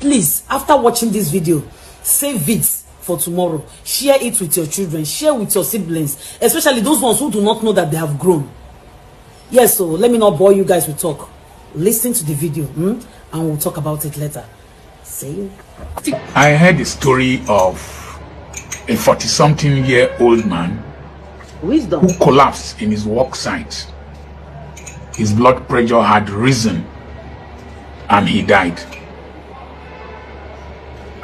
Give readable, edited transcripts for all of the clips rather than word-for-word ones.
please, after watching this video, save it for tomorrow. Share it with your children, share with your siblings, especially those ones who do not know that they have grown. Yes, so let me not bore you guys with talk. Listen to the video, and we'll talk about it later. See you. I heard the story of a 40-something-year-old man who collapsed in his work site. His blood pressure had risen and he died.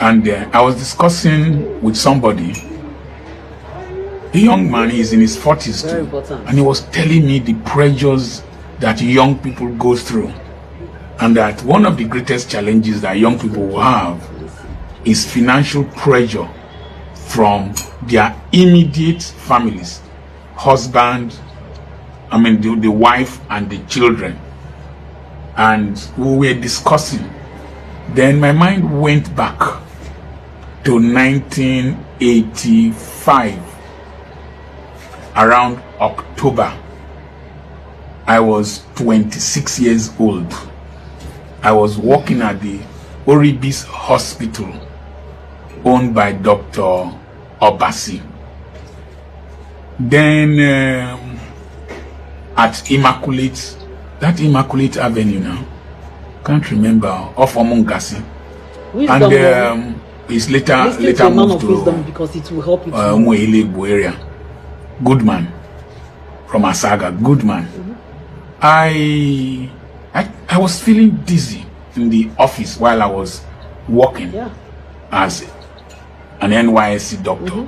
And I was discussing with somebody, a young man, he's in his 40s too, and he was telling me the pressures that young people go through, and that one of the greatest challenges that young people will have is financial pressure from their immediate families, husband, the wife and the children. And we were discussing, then my mind went back to 1985. Around October, I was 26 years old. I was working at the Oribis Hospital owned by Dr. Obasi. Then at Immaculate, that Immaculate Avenue now, can't remember, off Omongasi. And it's later moved to because it will help you area. Goodman from Asaga. Goodman. I was feeling dizzy in the office while I was working as an NYSC doctor.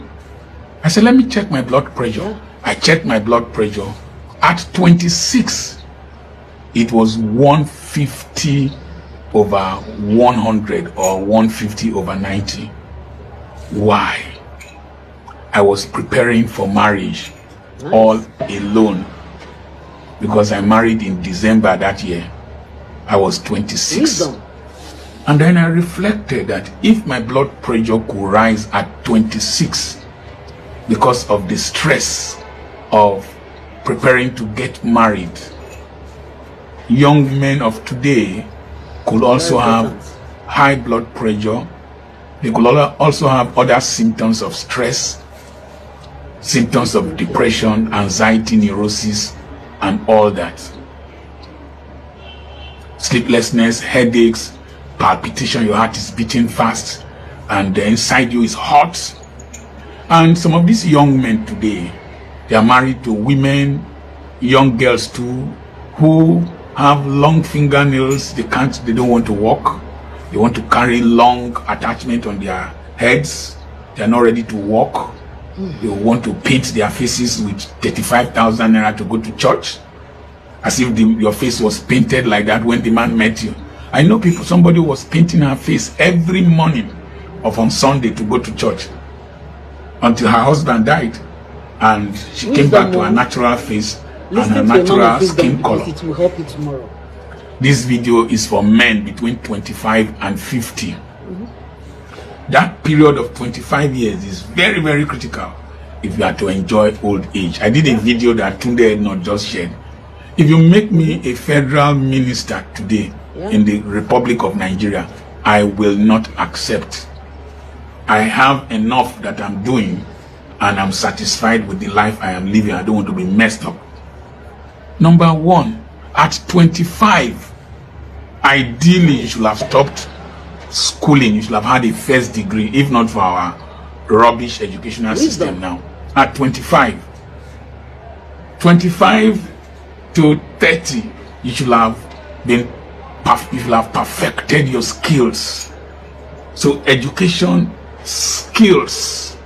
I said, let me check my blood pressure. I checked my blood pressure. At 26, it was 150 over 100 or 150 over 90. Why? I was preparing for marriage all alone, because I married in December that year. I was 26. And then I reflected that if my blood pressure could rise at 26 because of the stress of preparing to get married, young men of today could also have high blood pressure. They could also have other symptoms of stress, symptoms of depression, anxiety, neurosis, and all that. Sleeplessness, headaches, palpitation, your heart is beating fast, and inside you is hot. And some of these young men today, they are married to women, young girls too, who have long fingernails. They don't want to walk. They want to carry long attachment on their heads. They are not ready to walk. They want to paint their faces with 35,000 naira to go to church, as if your face was painted like that when the man met you. I know people, somebody was painting her face every morning of on Sunday to go to church until her husband died, and she came back to her natural face and her natural skin color. It will help you tomorrow. This video is for men between 25 and 50. That period of 25 years is very, very critical if you are to enjoy old age. I did a video that Tunde not just shared. If you make me a federal minister today in the Republic of Nigeria, I will not accept. I have enough that I'm doing, and I'm satisfied with the life I am living. I don't want to be messed up. Number one, at 25, ideally you should have stopped schooling. You should have had a first degree, if not for our rubbish educational system now. At 25 to 30, you should have perfected your skills. So education, skills.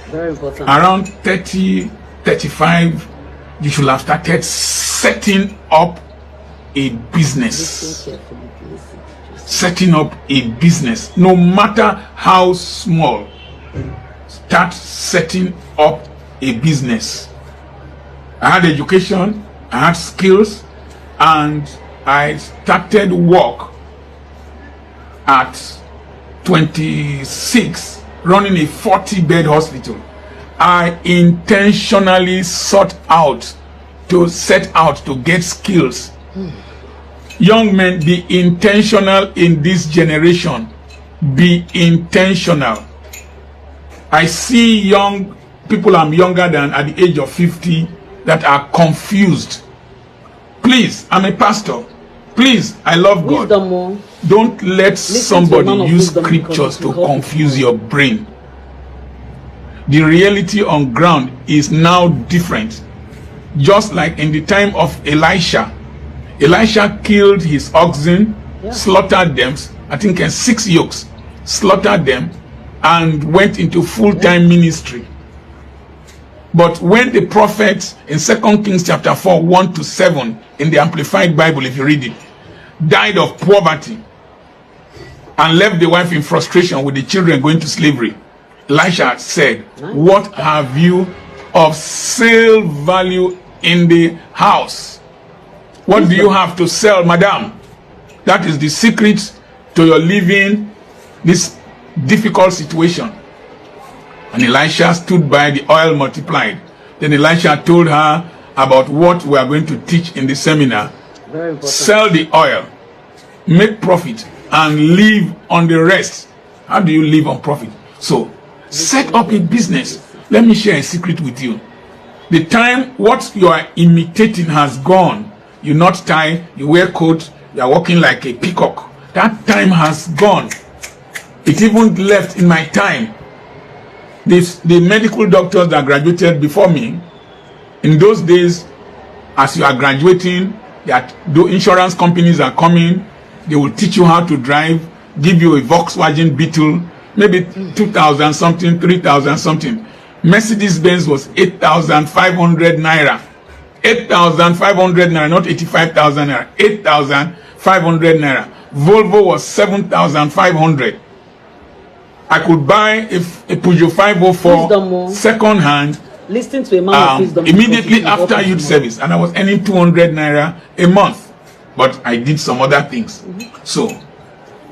Very important. Around 30, 35, you should have started setting up a business. Setting up a business, no matter how small. Start setting up a business. I had education, I had skills, and I started work at 26, running a 40-bed hospital. I intentionally set out to get skills. Young men, be intentional in this generation. Be intentional. I see young people I'm younger than at the age of 50 that are confused. Please, I'm a pastor. Please, I love God. Don't let somebody use scriptures to confuse your brain. The reality on ground is now different. Just like in the time of Elisha. Elisha killed his oxen, slaughtered them, I think 6 yokes, slaughtered them, and went into full-time ministry. But when the prophet in 2 Kings chapter 4, 1-7, in the Amplified Bible, if you read it, died of poverty and left the wife in frustration with the children going to slavery, Elisha said, what have you of sale value in the house? What do you have to sell, madam? That is the secret to your living this difficult situation. And Elisha stood by, the oil multiplied. Then Elisha told her about what we are going to teach in the seminar. Sell the oil, make profit, and live on the rest. How do you live on profit? So, set up a business. Let me share a secret with you. The time what you are imitating has gone. You not tie, you wear coat, you are walking like a peacock. That time has gone. It even left in my time. The medical doctors that graduated before me, in those days, as you are graduating, the insurance companies are coming, they will teach you how to drive, give you a Volkswagen Beetle, maybe 2,000 something, 3,000 something. Mercedes-Benz was 8,500 naira. 8,500 naira, not 85,000 naira. 8,500 naira. Volvo was 7,500. I could buy a Peugeot 504 second hand. Listen to a man of wisdom. Immediately after youth service, and I was earning 200 naira a month. But I did some other things. So,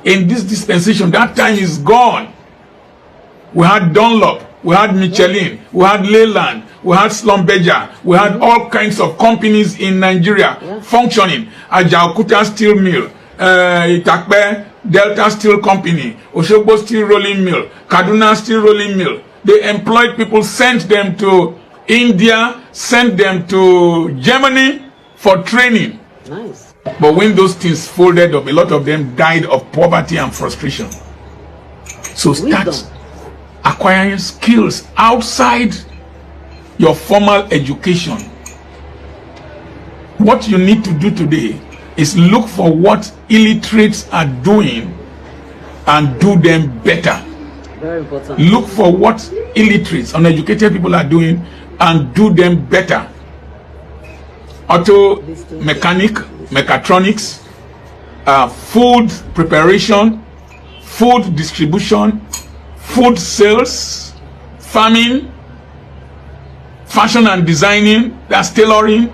in this dispensation, that time is gone. We had Dunlop, we had Michelin, we had Leyland, we had Slumberger, we had all kinds of companies in Nigeria functioning. Ajaokuta Steel Mill, Itakpe Delta Steel Company, Oshogbo Steel Rolling Mill, Kaduna Steel Rolling Mill. They employed people, sent them to India, sent them to Germany for training. Nice. But when those things folded up, a lot of them died of poverty and frustration. So start acquiring skills outside your formal education. What you need to do today is look for what illiterates are doing and do them better. Very important. Look for what illiterates, uneducated people are doing and do them better. Auto mechanic, mechatronics, food preparation, food distribution, food sales, farming, fashion and designing, that's tailoring.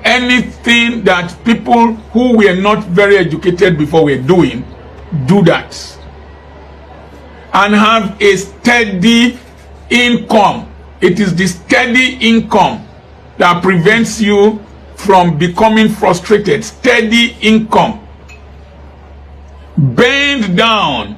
Anything that people who were not very educated before were doing, do that. And have a steady income. It is the steady income that prevents you from becoming frustrated. Steady income. Bend down.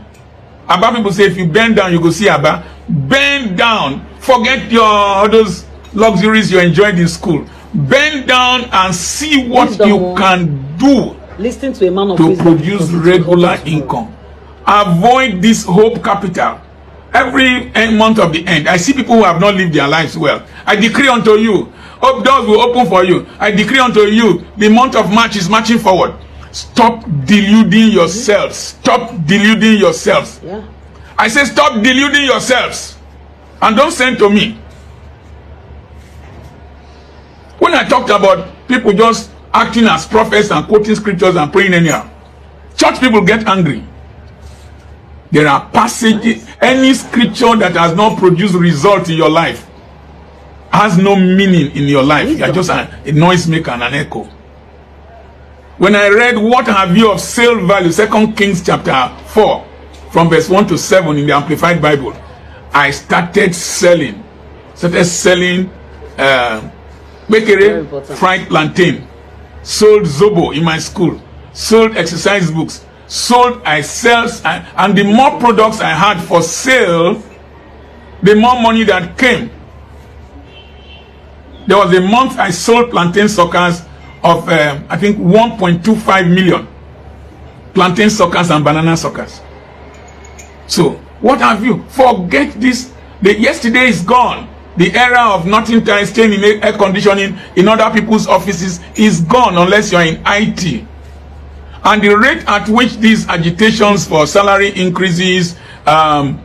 Abba people say if you bend down, you go see Abba. Bend down. Forget your those luxuries you enjoyed in school. Bend down and see what you can do to produce regular income. Avoid this hope capital. Every month of the end, I see people who have not lived their lives well. I decree unto you, doors will open for you. I decree unto you, the month of March is marching forward. Stop deluding yourselves. Stop deluding yourselves. I say stop deluding yourselves. And don't send to me. When I talked about people just acting as prophets and quoting scriptures and praying anyhow, church people get angry. There are passages, any scripture that has not produced result in your life has no meaning in your life. You are just a noisemaker and an echo. When I read what have you of sale value, 2 Kings chapter 4, from verse 1 to 7 in the Amplified Bible, I started selling. Bekere, fried plantain, sold zobo in my school. sold exercise books, sold, I sell, and the more products I had for sale, the more money that came. There was a month I sold plantain suckers of, I think, 1.25 million. Plantain suckers and banana suckers. So, what have you? Forget this. The yesterday is gone. The era of nothing time staying in air conditioning in other people's offices is gone unless you're in IT. And the rate at which these agitations for salary increases, starting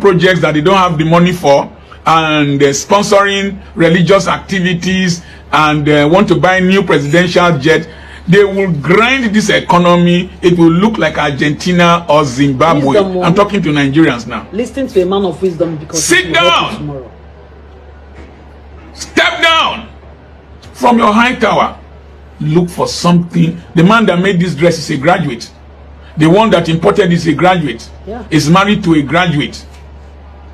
projects that they don't have the money for, and sponsoring religious activities, and want to buy new presidential jet, they will grind this economy. It will look like Argentina or Zimbabwe. I'm talking to Nigerians now. Listen to a man of wisdom, because sit down. Step down from your high tower. Look for something. The man that made this dress is a graduate. The one that imported is a graduate. Yeah. Is married to a graduate.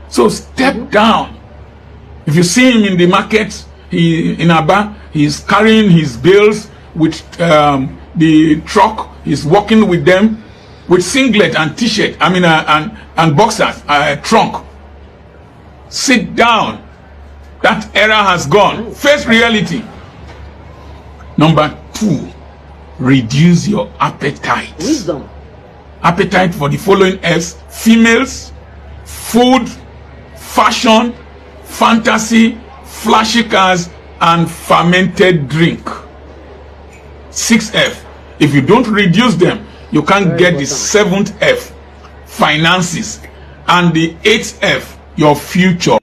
So step down. If you see him in the market, in Aba, he's carrying his bills with the truck. He's walking with them with singlet and t-shirt, and boxers, trunk. Sit down. That era has gone. Face reality. Number 2, reduce your appetite. Wisdom. Appetite for the following F's: females, food, fashion, fantasy, flashy cars, and fermented drink. 6F. If you don't reduce them, you can't get the 7th F, finances, and the 8th F, your future.